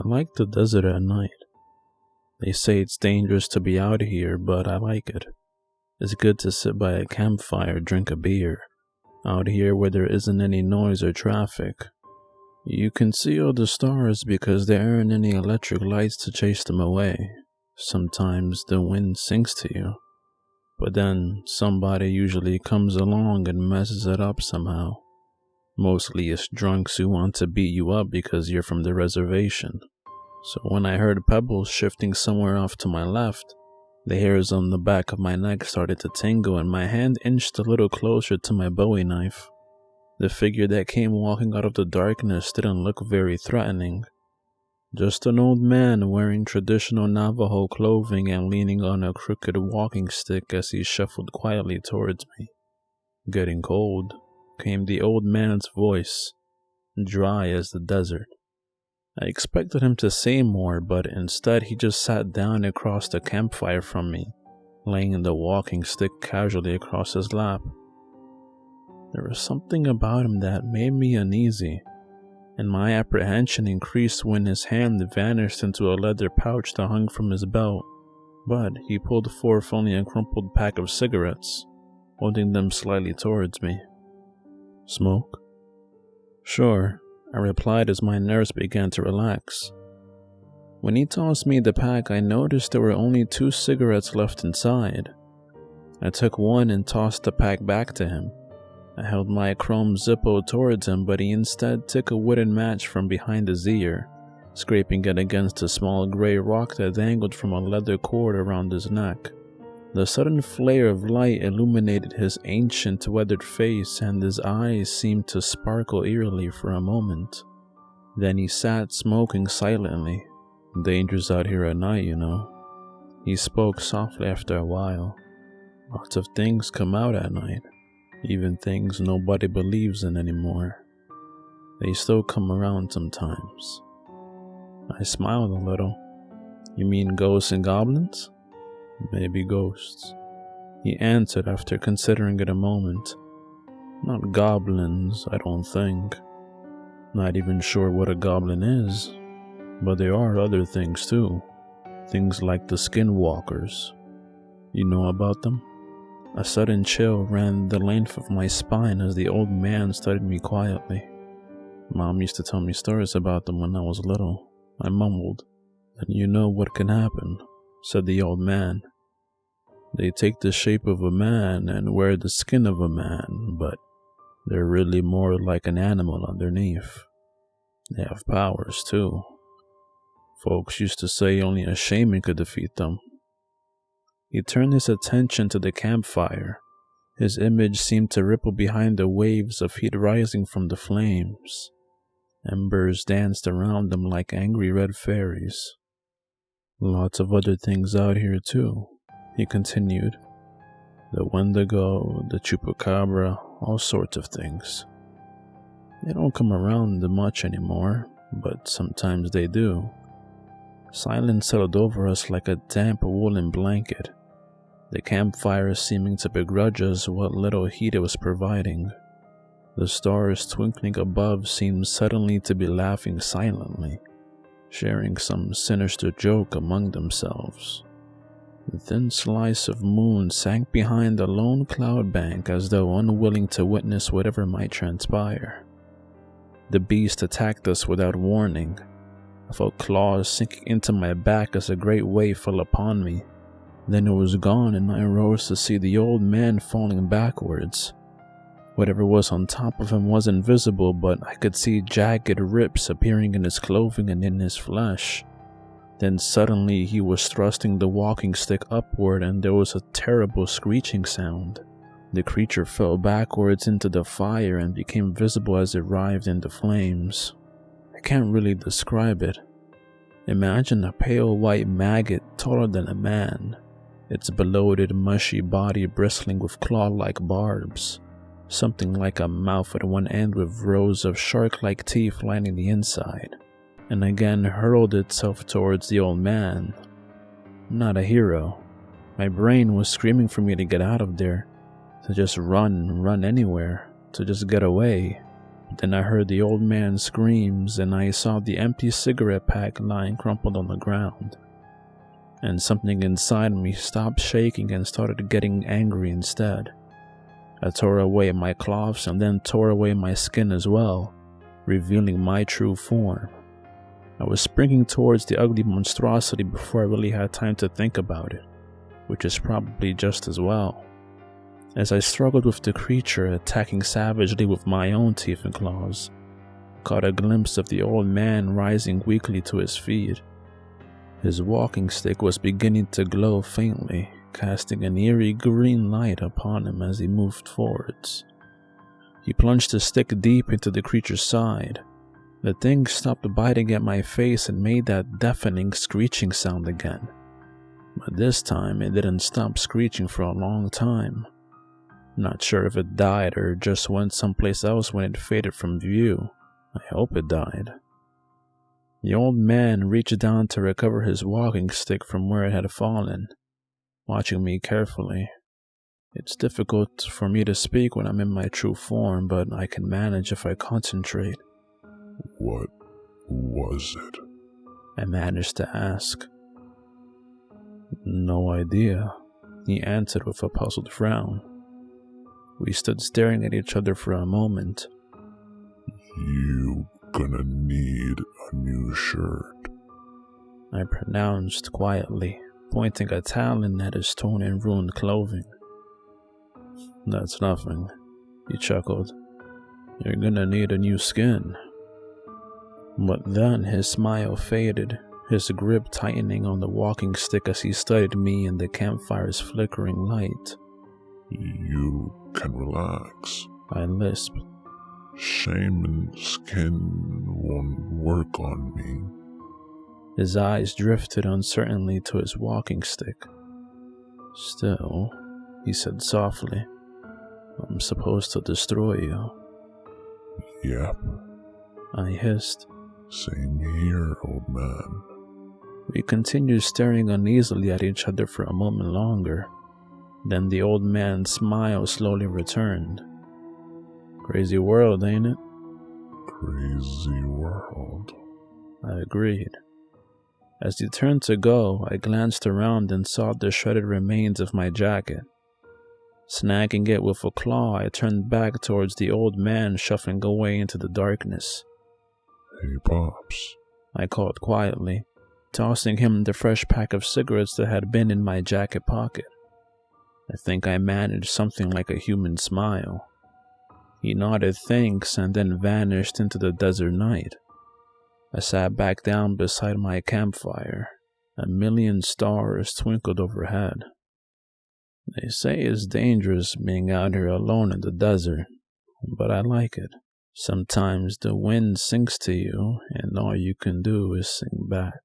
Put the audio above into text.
I like the desert at night. They say it's dangerous to be out here, but I like it. It's good to sit by a campfire, drink a beer, out here where there isn't any noise or traffic. You can see all the stars because there aren't any electric lights to chase them away. Sometimes the wind sings to you, but then somebody usually comes along and messes it up somehow. Mostly it's drunks who want to beat you up because you're from the reservation. So when I heard pebbles shifting somewhere off to my left, the hairs on the back of my neck started to tingle and my hand inched a little closer to my Bowie knife. The figure that came walking out of the darkness didn't look very threatening. Just an old man wearing traditional Navajo clothing and leaning on a crooked walking stick as he shuffled quietly towards me. Getting cold, came the old man's voice, dry as the desert. I expected him to say more, but instead he just sat down across the campfire from me, laying the walking stick casually across his lap. There was something about him that made me uneasy, and my apprehension increased when his hand vanished into a leather pouch that hung from his belt, but he pulled forth only a crumpled pack of cigarettes, holding them slightly towards me. "Smoke?" "Sure," I replied as my nerves began to relax. When he tossed me the pack, I noticed there were only 2 cigarettes left inside. I took one and tossed the pack back to him. I held my chrome Zippo towards him, but he instead took a wooden match from behind his ear, scraping it against a small gray rock that dangled from a leather cord around his neck. The sudden flare of light illuminated his ancient, weathered face, and his eyes seemed to sparkle eerily for a moment. Then he sat smoking silently. "Danger's out here at night, you know." He spoke softly after a while. "Lots of things come out at night, even things nobody believes in anymore. They still come around sometimes." I smiled a little. "You mean ghosts and goblins?" "Maybe ghosts," he answered after considering it a moment. "Not goblins, I don't think. Not even sure what a goblin is, but there are other things too. Things like the SkinWalkers. You know about them?" A sudden chill ran the length of my spine as the old man studied me quietly. "Mom used to tell me stories about them when I was little," I mumbled. "And you know what can happen," said the old man. "They take the shape of a man and wear the skin of a man, but they're really more like an animal underneath. They have powers too. Folks used to say only a shaman could defeat them." He turned his attention to the campfire. His image seemed to ripple behind the waves of heat rising from the flames. Embers danced around them like angry red fairies. "Lots of other things out here too," he continued. "The Wendigo, the Chupacabra, all sorts of things. They don't come around much anymore, but sometimes they do." Silence settled over us like a damp woolen blanket, the campfire seeming to begrudge us what little heat it was providing. The stars twinkling above seemed suddenly to be laughing silently, sharing some sinister joke among themselves. The thin slice of moon sank behind a lone cloud bank as though unwilling to witness whatever might transpire. The beast attacked us without warning. I felt claws sinking into my back as a great wave fell upon me. Then it was gone and I rose to see the old man falling backwards. Whatever was on top of him wasn't visible, but I could see jagged rips appearing in his clothing and in his flesh. Then suddenly he was thrusting the walking stick upward and there was a terrible screeching sound. The creature fell backwards into the fire and became visible as it writhed in the flames. I can't really describe it. Imagine a pale white maggot taller than a man, its bloated, mushy body bristling with claw-like barbs, something like a mouth at one end with rows of shark-like teeth lining the inside, and again hurled itself towards the old man. Not a hero. My brain was screaming for me to get out of there, to just run anywhere, to just get away. Then I heard the old man's screams and I saw the empty cigarette pack lying crumpled on the ground. And something inside me stopped shaking and started getting angry instead. I tore away my cloths and then tore away my skin as well, revealing my true form. I was springing towards the ugly monstrosity before I really had time to think about it, which is probably just as well. As I struggled with the creature, attacking savagely with my own teeth and claws, I caught a glimpse of the old man rising weakly to his feet. His walking stick was beginning to glow faintly, casting an eerie green light upon him as he moved forwards. He plunged the stick deep into the creature's side. The thing stopped biting at my face and made that deafening screeching sound again. But this time it didn't stop screeching for a long time. Not sure if it died or just went someplace else when it faded from view. I hope it died. The old man reached down to recover his walking stick from where it had fallen, watching me carefully. It's difficult for me to speak when I'm in my true form, but I can manage if I concentrate. What was it? I managed to ask. No idea, he answered with a puzzled frown. We stood staring at each other for a moment. You gonna need a new shirt, I pronounced quietly, pointing a talon at his torn and ruined clothing. That's nothing, he chuckled. You're gonna need a new skin. But then his smile faded, his grip tightening on the walking stick as he studied me in the campfire's flickering light. You can relax, I lisped. Shaman skin won't work on me. His eyes drifted uncertainly to his walking stick. Still, he said softly, I'm supposed to destroy you. Yep. I hissed. Same here, old man. We continued staring uneasily at each other for a moment longer. Then the old man's smile slowly returned. Crazy world, ain't it? Crazy world. I agreed. As he turned to go, I glanced around and saw the shredded remains of my jacket. Snagging it with a claw, I turned back towards the old man shuffling away into the darkness. Hey, Pops, I called quietly, tossing him the fresh pack of cigarettes that had been in my jacket pocket. I think I managed something like a human smile. He nodded thanks and then vanished into the desert night. I sat back down beside my campfire. A million stars twinkled overhead. They say it's dangerous being out here alone in the desert, but I like it. Sometimes the wind sings to you, and all you can do is sing back.